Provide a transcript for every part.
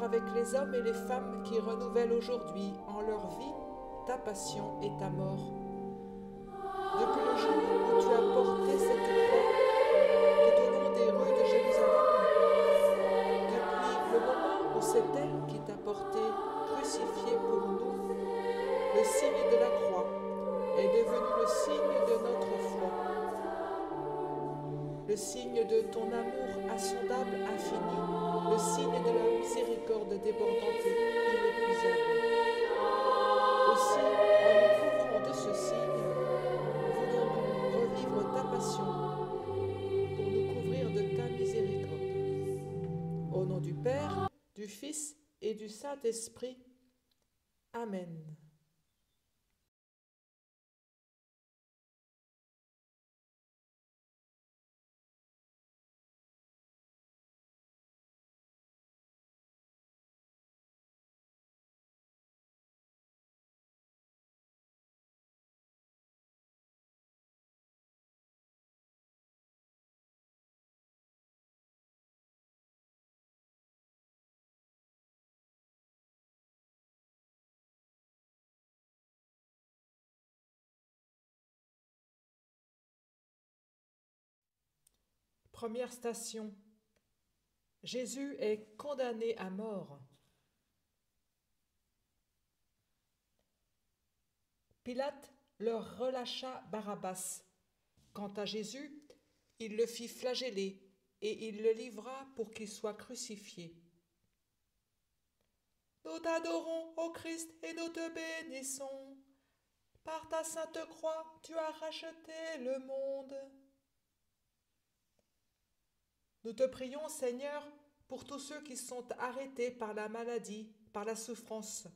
avec les hommes et les femmes qui renouvellent aujourd'hui en leur vie ta passion et ta mort. Depuis le jour où tu as porté cette croix tout au long des rues de Jérusalem, depuis le moment où c'est elle qui t'a porté crucifié pour nous, le signe de la croix est devenu le signe de notre foi, le signe de ton amour insondable, infini, le signe de la miséricorde débordante et inépuisable. Aussi, en nous couvrant de ce signe, voulons-nous revivre ta passion pour nous couvrir de ta miséricorde. Au nom du Père, du Fils et du Saint-Esprit. Amen. Première station. Jésus est condamné à mort. Pilate leur relâcha Barabbas. Quant à Jésus, il le fit flageller et il le livra pour qu'il soit crucifié. Nous t'adorons, ô Christ, et nous te bénissons. Par ta sainte croix, tu as racheté le monde. Nous te prions, Seigneur, pour tous ceux qui sont arrêtés par la maladie, par la souffrance.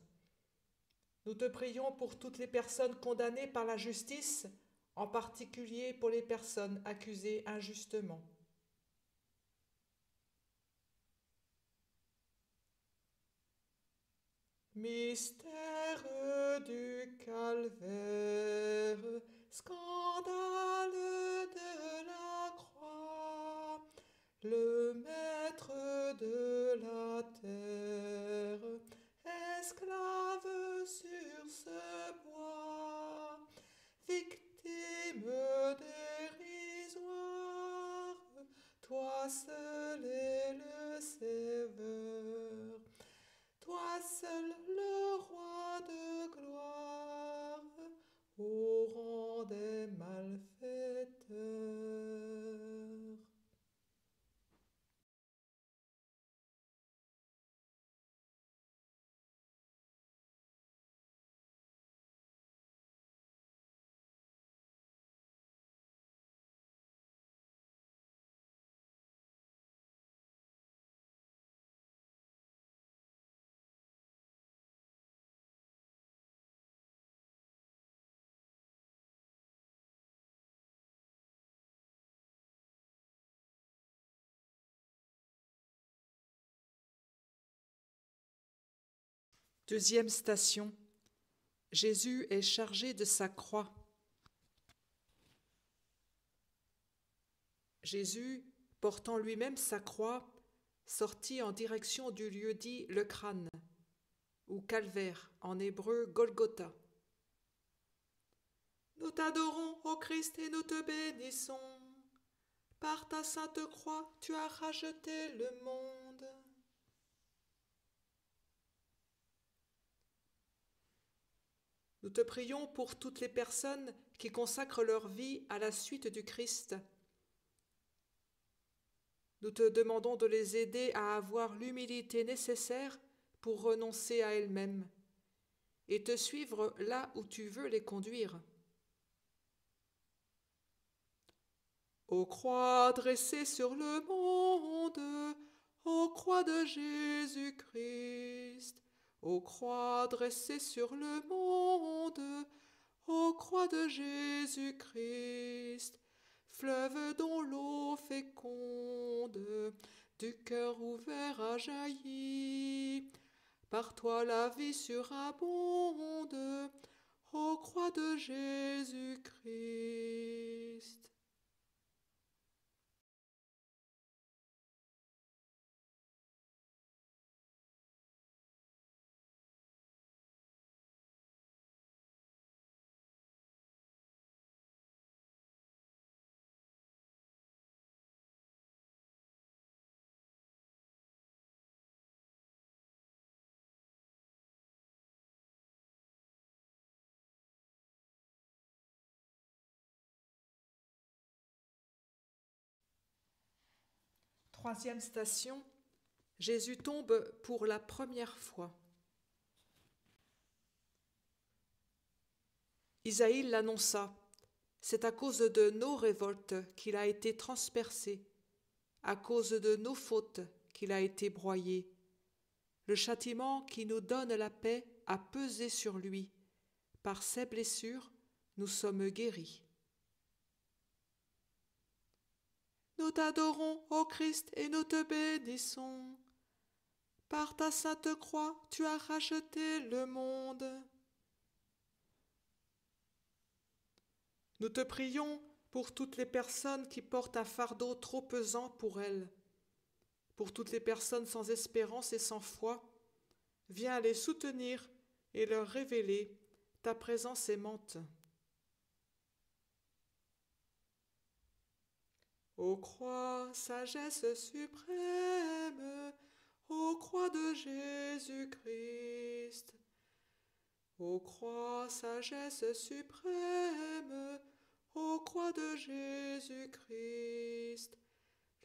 Nous te prions pour toutes les personnes condamnées par la justice, en particulier pour les personnes accusées injustement. Mystère du calvaire, scandale de la croix, le maître de la terre, esclave sur ce bois, victime dérisoire, toi seul es le Sauveur, toi seul le roi de gloire, au rang des malfaiteurs. Deuxième station. Jésus est chargé de sa croix. Jésus, portant lui-même sa croix, sortit en direction du lieu dit le crâne, ou calvaire, en hébreu Golgotha. Nous t'adorons, ô Christ, et nous te bénissons. Par ta sainte croix, tu as racheté le monde. Nous te prions pour toutes les personnes qui consacrent leur vie à la suite du Christ. Nous te demandons de les aider à avoir l'humilité nécessaire pour renoncer à elles-mêmes et te suivre là où tu veux les conduire. Ô croix dressée sur le monde, ô croix de Jésus-Christ, ô croix dressée sur le monde, ô croix de Jésus-Christ, fleuve dont l'eau féconde du cœur ouvert a jailli, par toi la vie surabonde, ô croix de Jésus-Christ. Troisième station, Jésus tombe pour la première fois. Isaïe l'annonça, c'est à cause de nos révoltes qu'il a été transpercé, à cause de nos fautes qu'il a été broyé. Le châtiment qui nous donne la paix a pesé sur lui. Par ses blessures, nous sommes guéris. Nous t'adorons, ô Christ, et nous te bénissons. Par ta sainte croix, tu as racheté le monde. Nous te prions pour toutes les personnes qui portent un fardeau trop pesant pour elles, pour toutes les personnes sans espérance et sans foi. Viens les soutenir et leur révéler ta présence aimante. Ô croix, sagesse suprême, ô croix de Jésus-Christ. Ô croix, sagesse suprême, ô croix de Jésus-Christ,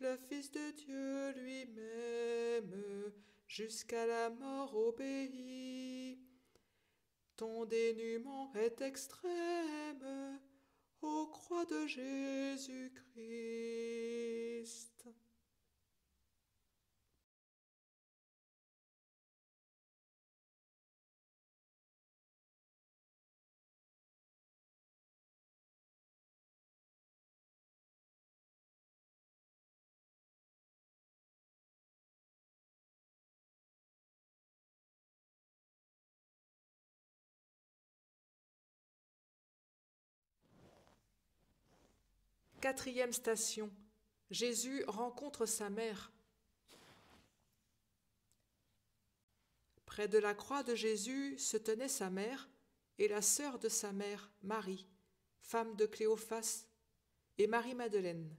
le Fils de Dieu lui-même, jusqu'à la mort obéit. Ton dénuement est extrême, ô croix de Jésus-Christ. Quatrième station, Jésus rencontre sa mère. Près de la croix de Jésus se tenait sa mère et la sœur de sa mère, Marie, femme de Cléophas, et Marie-Madeleine.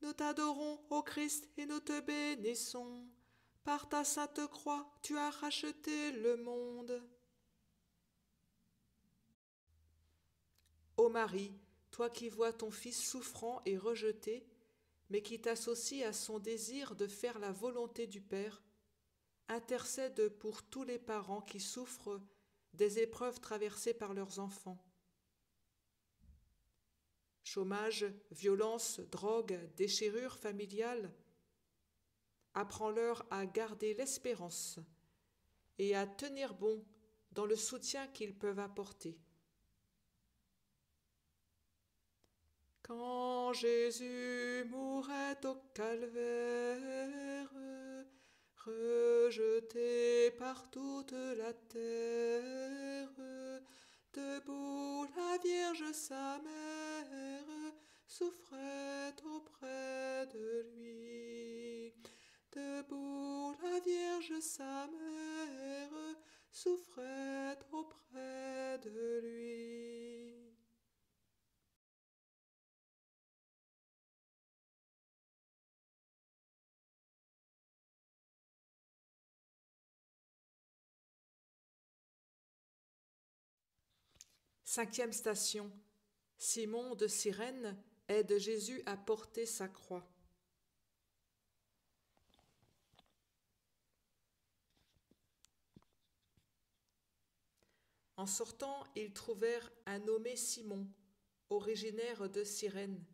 Nous t'adorons, ô Christ, et nous te bénissons. Par ta sainte croix, tu as racheté le monde. Ô Marie, toi qui vois ton Fils souffrant et rejeté, mais qui t'associe à son désir de faire la volonté du Père, intercède pour tous les parents qui souffrent des épreuves traversées par leurs enfants. Chômage, violence, drogue, déchirure familiale, apprends-leur à garder l'espérance et à tenir bon dans le soutien qu'ils peuvent apporter. Quand Jésus mourait au calvaire, rejeté par toute la terre, debout la Vierge sa mère souffrait auprès de lui. Debout la Vierge sa mère souffrait auprès de lui. Cinquième station, Simon de Cyrène aide Jésus à porter sa croix. En sortant, ils trouvèrent un nommé Simon, originaire de Cyrène,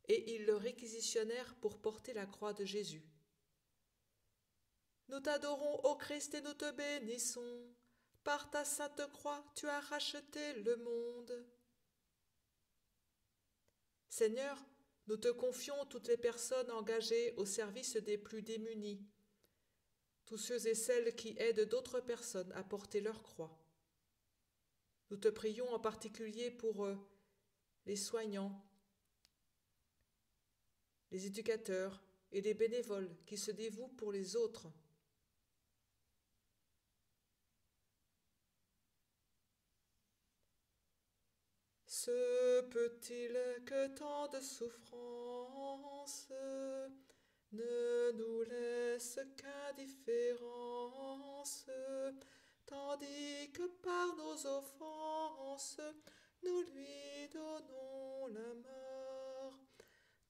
et ils le réquisitionnèrent pour porter la croix de Jésus. Nous t'adorons, ô Christ, et nous te bénissons. Par ta sainte croix, tu as racheté le monde. Seigneur, nous te confions toutes les personnes engagées au service des plus démunis, tous ceux et celles qui aident d'autres personnes à porter leur croix. Nous te prions en particulier pour les soignants, les éducateurs et les bénévoles qui se dévouent pour les autres. Se peut-il que tant de souffrances ne nous laissent qu'indifférence, tandis que par nos offenses nous lui donnons la mort,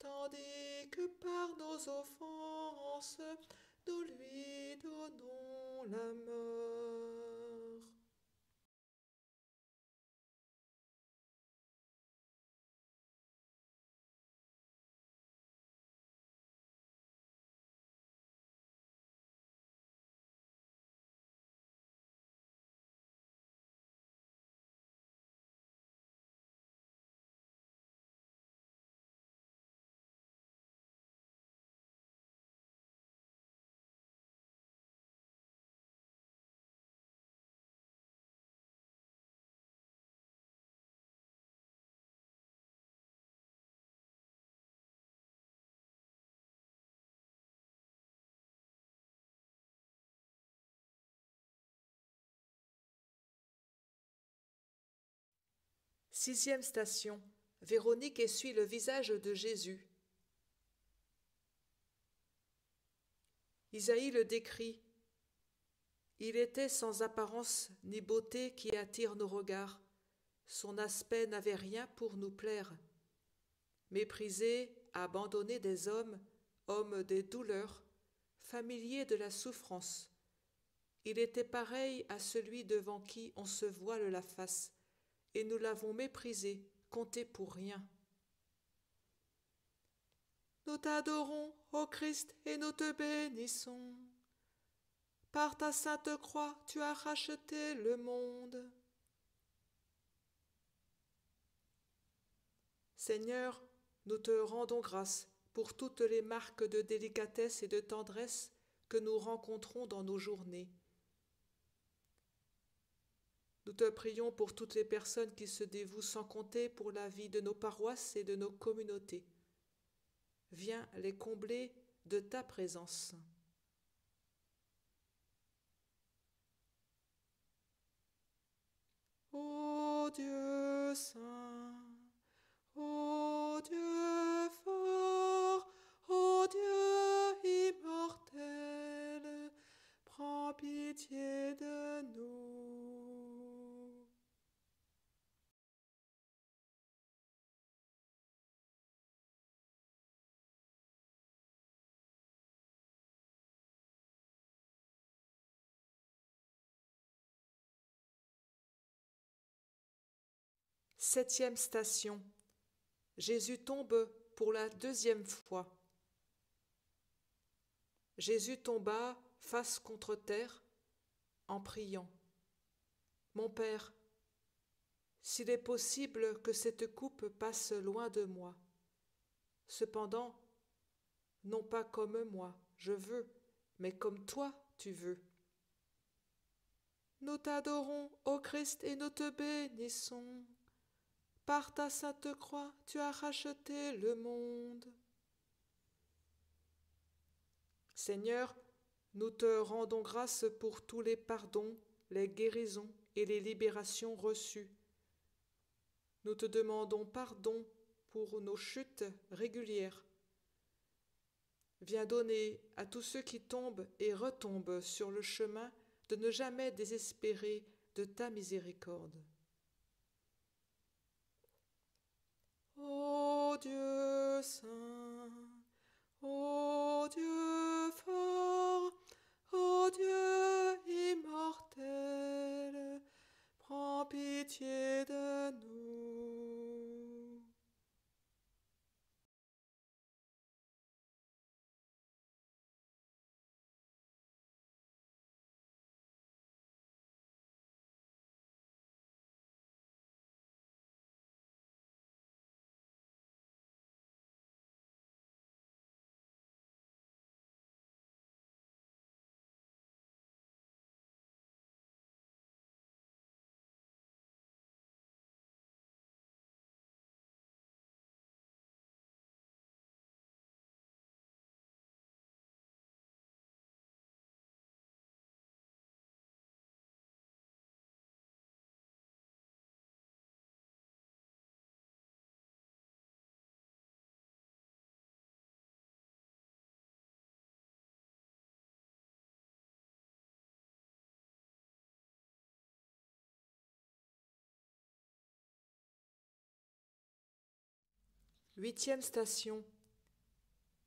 tandis que par nos offenses, nous lui donnons la mort. Sixième station. Véronique essuie le visage de Jésus. Isaïe le décrit. Il était sans apparence ni beauté qui attire nos regards. Son aspect n'avait rien pour nous plaire. Méprisé, abandonné des hommes, homme des douleurs, familier de la souffrance, il était pareil à celui devant qui on se voile la face, et nous l'avons méprisé, compté pour rien. Nous t'adorons, ô Christ, et nous te bénissons. Par ta sainte croix, tu as racheté le monde. Seigneur, nous te rendons grâce pour toutes les marques de délicatesse et de tendresse que nous rencontrons dans nos journées. Nous te prions pour toutes les personnes qui se dévouent sans compter pour la vie de nos paroisses et de nos communautés. Viens les combler de ta présence. Ô Dieu saint, ô Dieu fort, ô Dieu immortel, prends pitié de nous. Septième station. Jésus tombe pour la deuxième fois. Jésus tomba face contre terre en priant. Mon Père, s'il est possible que cette coupe passe loin de moi, cependant, non pas comme moi je veux, mais comme toi tu veux. Nous t'adorons, ô Christ, et nous te bénissons. Par ta sainte croix, tu as racheté le monde. Seigneur, nous te rendons grâce pour tous les pardons, les guérisons et les libérations reçues. Nous te demandons pardon pour nos chutes régulières. Viens donner à tous ceux qui tombent et retombent sur le chemin de ne jamais désespérer de ta miséricorde. Ô Dieu saint, ô Dieu fort, ô Dieu immortel, prends pitié de nous. Huitième station.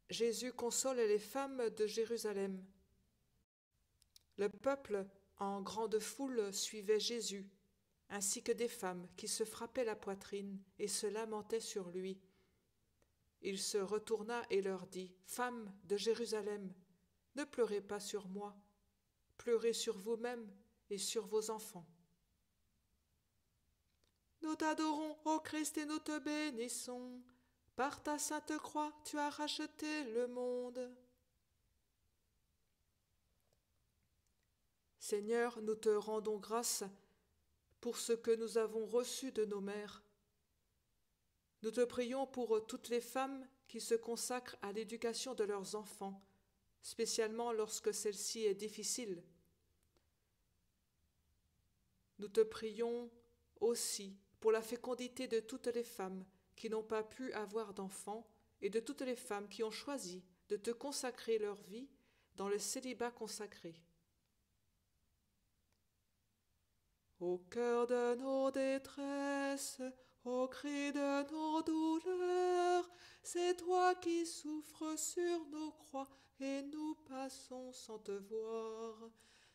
Jésus console les femmes de Jérusalem. Le peuple, en grande foule, suivait Jésus, ainsi que des femmes qui se frappaient la poitrine et se lamentaient sur lui. Il se retourna et leur dit, « Femmes de Jérusalem, ne pleurez pas sur moi, pleurez sur vous-mêmes et sur vos enfants. Nous t'adorons, ô Christ, et nous te bénissons. Par ta sainte croix, tu as racheté le monde. » Seigneur, nous te rendons grâce pour ce que nous avons reçu de nos mères. Nous te prions pour toutes les femmes qui se consacrent à l'éducation de leurs enfants, spécialement lorsque celle-ci est difficile. Nous te prions aussi pour la fécondité de toutes les femmes qui n'ont pas pu avoir d'enfants et de toutes les femmes qui ont choisi de te consacrer leur vie dans le célibat consacré. Au cœur de nos détresses, au cri de nos douleurs, c'est toi qui souffres sur nos croix et nous passons sans te voir.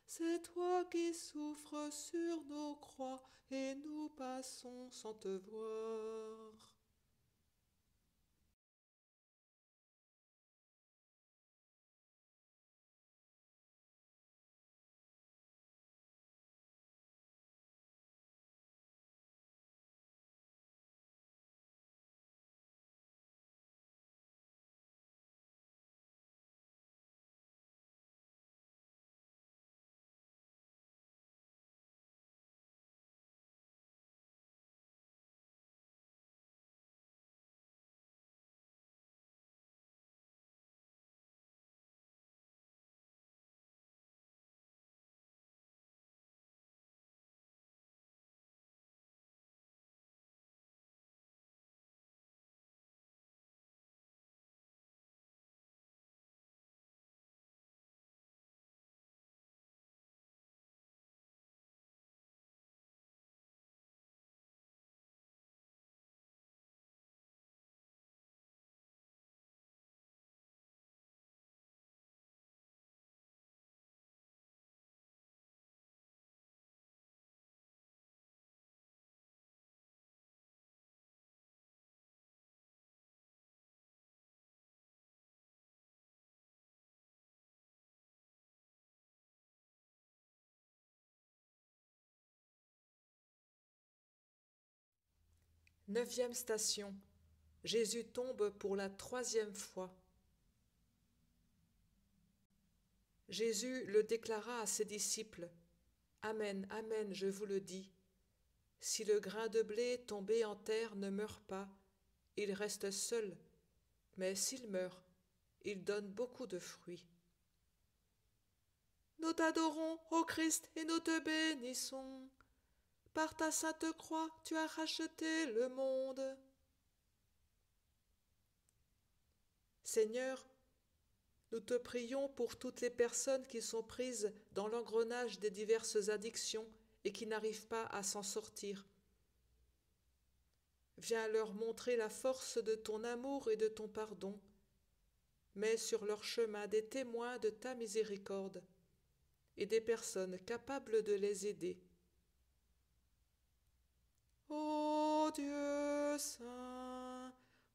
C'est toi qui souffres sur nos croix et nous passons sans te voir. Neuvième station. Jésus tombe pour la 3e fois. Jésus le déclara à ses disciples. « Amen, amen, je vous le dis. Si le grain de blé tombé en terre ne meurt pas, il reste seul, mais s'il meurt, il donne beaucoup de fruits. » Nous t'adorons, ô Christ, et nous te bénissons. Par ta sainte croix, tu as racheté le monde. Seigneur, nous te prions pour toutes les personnes qui sont prises dans l'engrenage des diverses addictions et qui n'arrivent pas à s'en sortir. Viens leur montrer la force de ton amour et de ton pardon. Mets sur leur chemin des témoins de ta miséricorde et des personnes capables de les aider. Ô Dieu saint,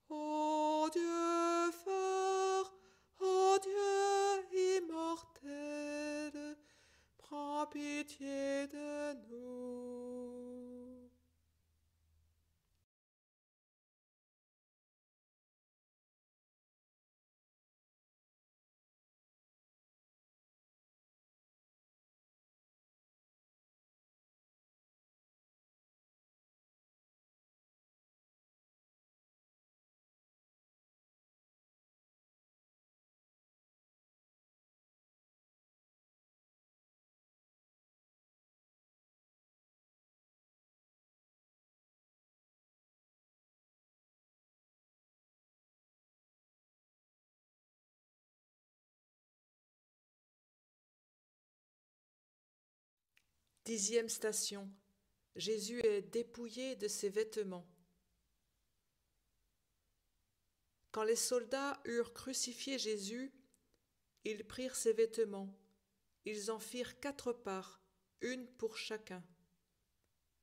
ô Dieu fort, ô Dieu immortel, prends pitié de nous. Dixième station. Jésus est dépouillé de ses vêtements. Quand les soldats eurent crucifié Jésus, ils prirent ses vêtements, ils en firent 4 parts, une pour chacun.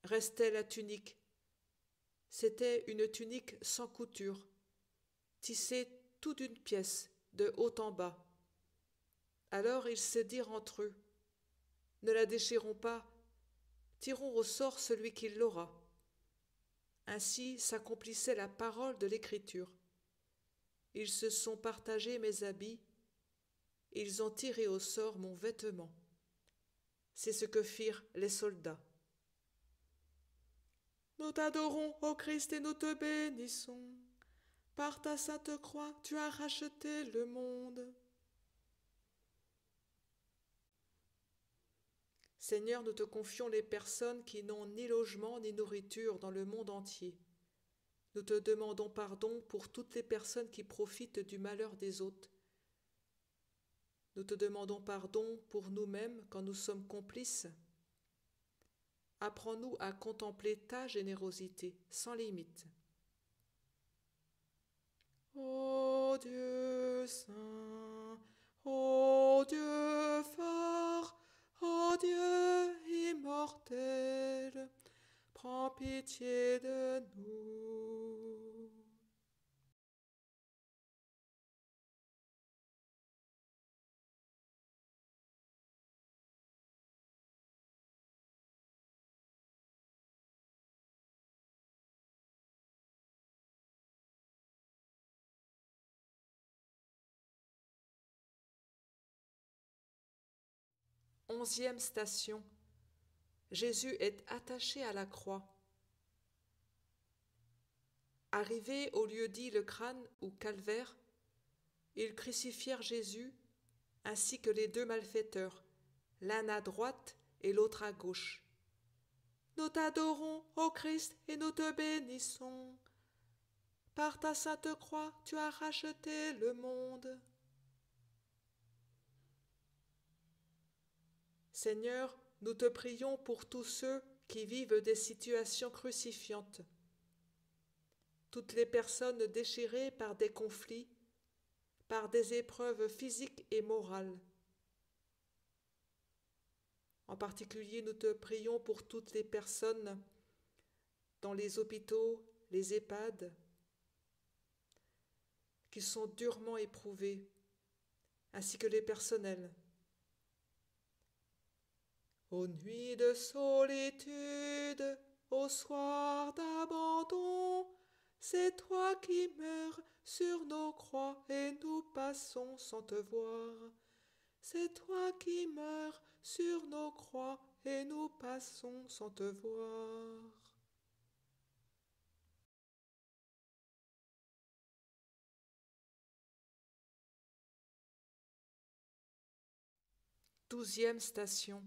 Restait la tunique. C'était une tunique sans couture, tissée tout d'une pièce, de haut en bas. Alors ils se dirent entre eux, « Ne la déchirons pas, tirons au sort celui qui l'aura. » Ainsi s'accomplissait la parole de l'Écriture. Ils se sont partagés mes habits, ils ont tiré au sort mon vêtement. C'est ce que firent les soldats. Nous t'adorons, ô Christ, et nous te bénissons. Par ta sainte croix, tu as racheté le monde. Seigneur, nous te confions les personnes qui n'ont ni logement ni nourriture dans le monde entier. Nous te demandons pardon pour toutes les personnes qui profitent du malheur des autres. Nous te demandons pardon pour nous-mêmes quand nous sommes complices. Apprends-nous à contempler ta générosité sans limite. Ô Dieu saint, ô Dieu fort, ô Dieu immortel, prends pitié de nous. Onzième station. Jésus est attaché à la croix. Arrivés au lieu dit le crâne ou calvaire, ils crucifièrent Jésus ainsi que les 2 malfaiteurs, l'un à droite et l'autre à gauche. Nous t'adorons, ô Christ, et nous te bénissons. Par ta sainte croix, tu as racheté le monde. Seigneur, nous te prions pour tous ceux qui vivent des situations crucifiantes, toutes les personnes déchirées par des conflits, par des épreuves physiques et morales. En particulier, nous te prions pour toutes les personnes dans les hôpitaux, les EHPAD, qui sont durement éprouvées, ainsi que les personnels. Aux nuits de solitude, au soir d'abandon, c'est toi qui meurs sur nos croix et nous passons sans te voir. C'est toi qui meurs sur nos croix et nous passons sans te voir. Douzième station.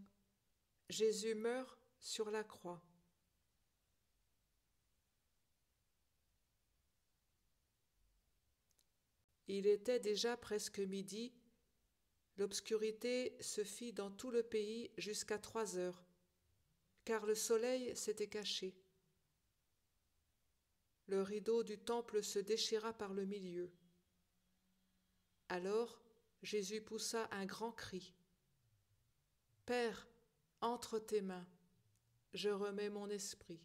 Jésus meurt sur la croix. Il était déjà presque midi. L'obscurité se fit dans tout le pays jusqu'à 3 heures, car le soleil s'était caché. Le rideau du temple se déchira par le milieu. Alors Jésus poussa un grand cri. « Père, entre tes mains, je remets mon esprit. »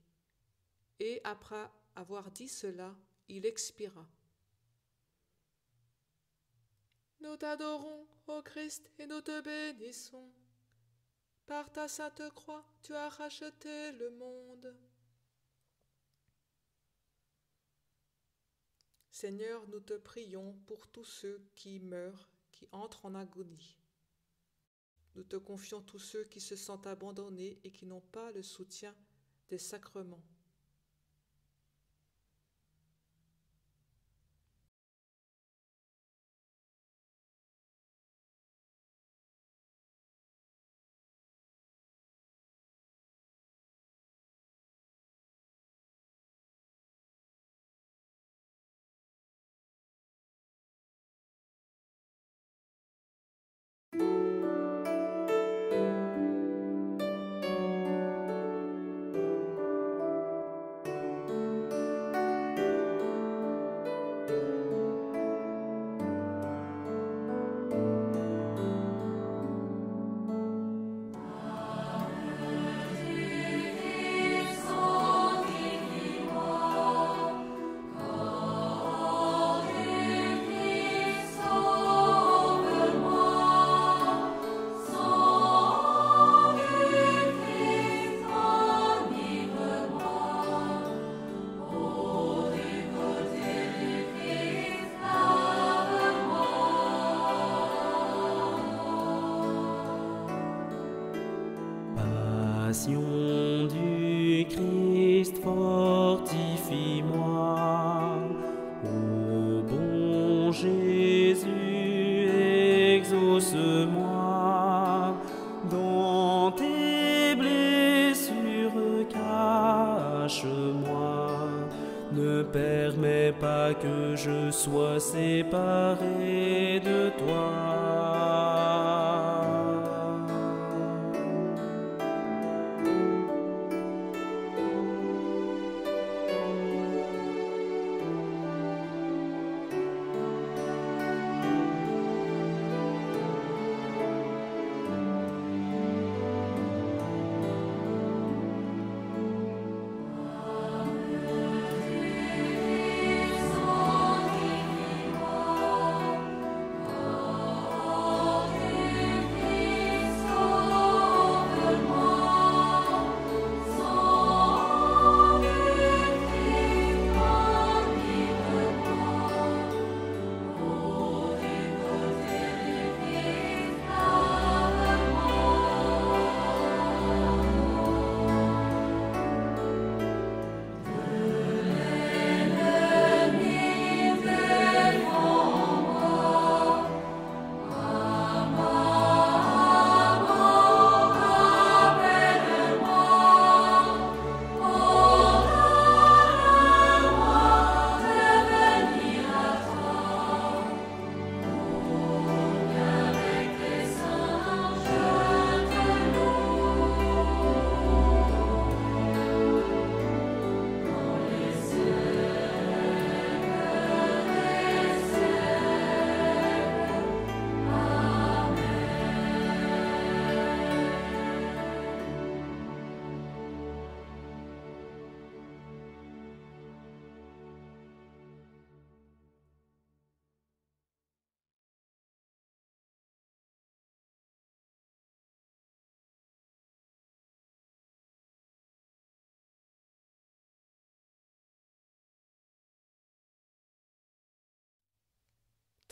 Et après avoir dit cela, il expira. Nous t'adorons, ô Christ, et nous te bénissons. Par ta sainte croix, tu as racheté le monde. Seigneur, nous te prions pour tous ceux qui meurent, qui entrent en agonie. Nous te confions tous ceux qui se sentent abandonnés et qui n'ont pas le soutien des sacrements. passion du Christ, fortifie-moi. Ô bon Jésus, exauce-moi. Dans tes blessures, cache-moi. Ne permets pas que je sois séparé de toi.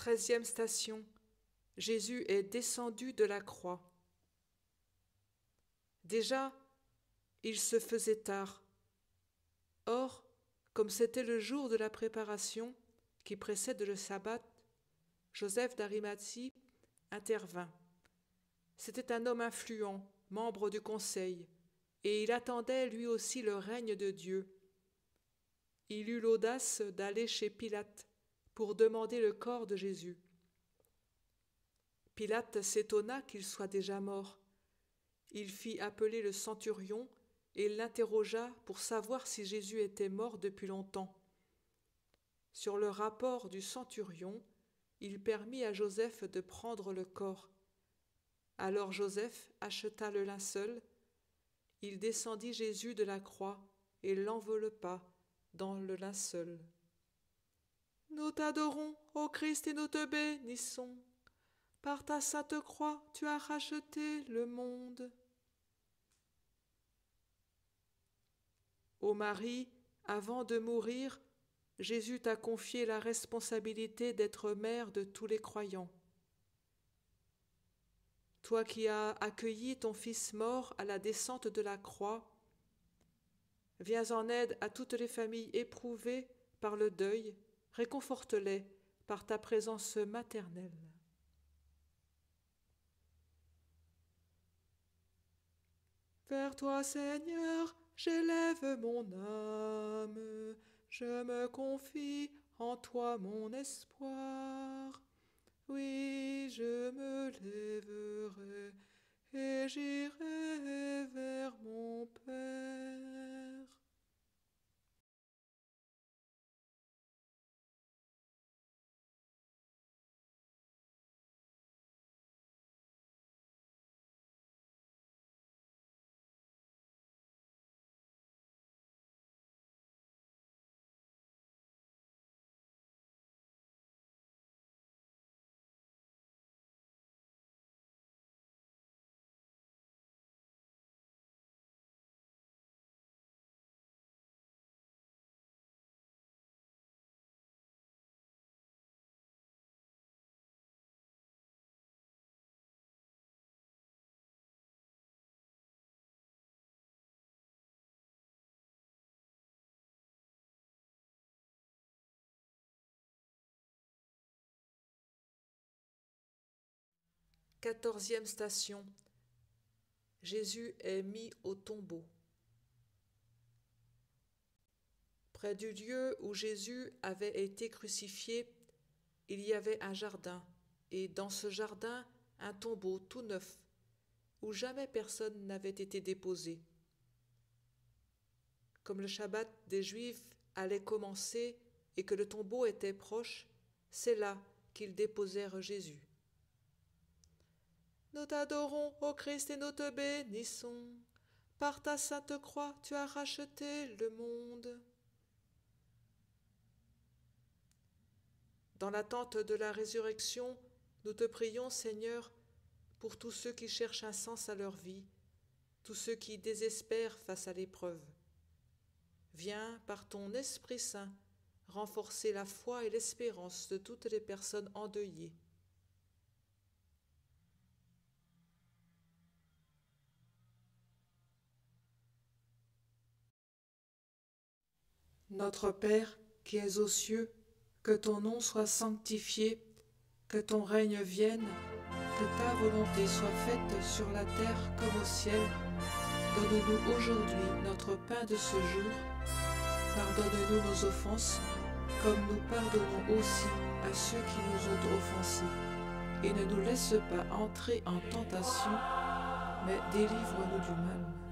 Treizième station. Jésus est descendu de la croix. Déjà, il se faisait tard. Or, comme c'était le jour de la préparation qui précède le sabbat, Joseph d'Arimathie intervint. C'était un homme influent, membre du conseil, et il attendait lui aussi le règne de Dieu. Il eut l'audace d'aller chez Pilate pour demander le corps de Jésus. Pilate s'étonna qu'il soit déjà mort. Il fit appeler le centurion et l'interrogea pour savoir si Jésus était mort depuis longtemps. Sur le rapport du centurion, il permit à Joseph de prendre le corps. Alors Joseph acheta le linceul, il descendit Jésus de la croix et l'enveloppa dans le linceul. Nous t'adorons, ô Christ, et nous te bénissons. Par ta sainte croix, tu as racheté le monde. Ô Marie, avant de mourir, Jésus t'a confié la responsabilité d'être mère de tous les croyants. Toi qui as accueilli ton Fils mort à la descente de la croix, viens en aide à toutes les familles éprouvées par le deuil, réconforte-les par ta présence maternelle. Vers toi, Seigneur, j'élève mon âme, je me confie en toi mon espoir. Oui, je me lèverai et j'irai vers mon Père. 14e station. Jésus est mis au tombeau. Près du lieu où Jésus avait été crucifié, il y avait un jardin, et dans ce jardin, un tombeau tout neuf, où jamais personne n'avait été déposé. Comme le Shabbat des Juifs allait commencer et que le tombeau était proche, c'est là qu'ils déposèrent Jésus. Nous t'adorons, ô Christ, et nous te bénissons. Par ta sainte croix, tu as racheté le monde. Dans l'attente de la résurrection, nous te prions, Seigneur, pour tous ceux qui cherchent un sens à leur vie, tous ceux qui désespèrent face à l'épreuve. Viens, par ton Esprit Saint, renforcer la foi et l'espérance de toutes les personnes endeuillées. Notre Père, qui es aux cieux, que ton nom soit sanctifié, que ton règne vienne, que ta volonté soit faite sur la terre comme au ciel. Donne-nous aujourd'hui notre pain de ce jour. Pardonne-nous nos offenses, comme nous pardonnons aussi à ceux qui nous ont offensés. Et ne nous laisse pas entrer en tentation, mais délivre-nous du mal.